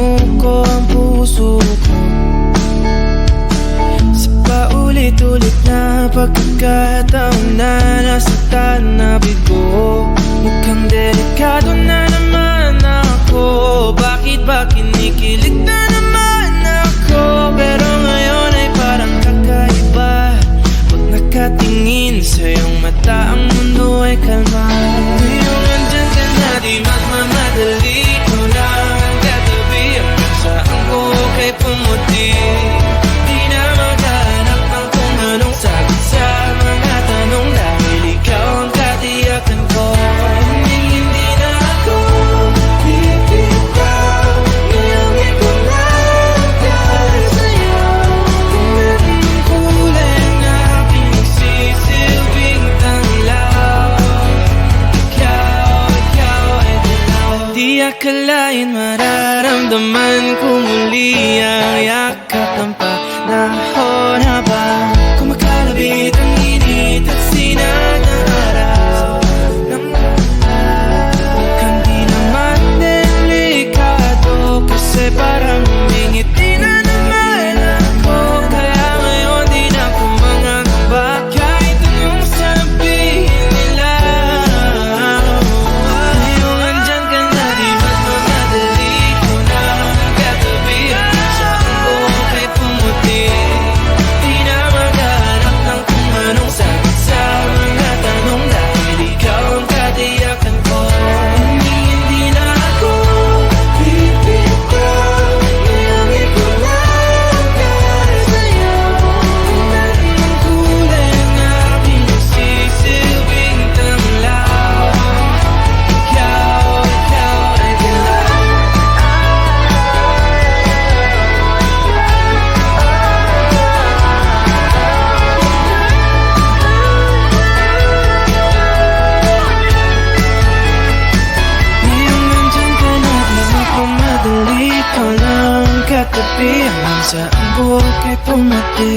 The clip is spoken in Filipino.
sumuko ang puso ko sa paulit-ulit na pagkakataon na nasaktan na bigo. Mukhang delikado na naman ako. Bakit ba kinikilig na naman ako? Pero ngayon ay parang kakaiba. Pag nakatingin sa iyong mata, ang mundo ay kalma. Ngayong nandyan ka na, di magmamadali. Ikaw lang ang katabi hanggang saan ko kay pumuti. Di na maghanap ng kung anong sagot sa mga tanong, dahil ikaw ang katiyakan ko. Hindi na ako bibitaw. Ngayong ikaw lang dahil sa'yo. Kung anong kulay ang aking nagsisilbing tanglaw, ikaw ay dilaw. Di akalain mararamdaman ko muli ang yakap ng panahon habang kumakalabit ang init at sinag ng araw. Mukhang di naman delikado kasi parang humingiti na naman ako. Kaya ngayon di na ako mangangamba kahit anong sabihin nila. Ngayong andyan ka na, di magmamadali. Ikaw na ang katabi hanggang saan ko kay pumuti. Di na maghanap ng kung anong sagot sa mga tanong, dahil ikaw ang katiyakan ko. Hindi na ako bibitaw. Ngayong ikaw lang dahil sa'yo. Kung anong kulay ang aking nagsisilbing tanglaw, ikaw ay dilaw. Ngayong nandyan ka na, di magmamadali. Ikaw lang ang katabi hanggang saan buhok ay pumati.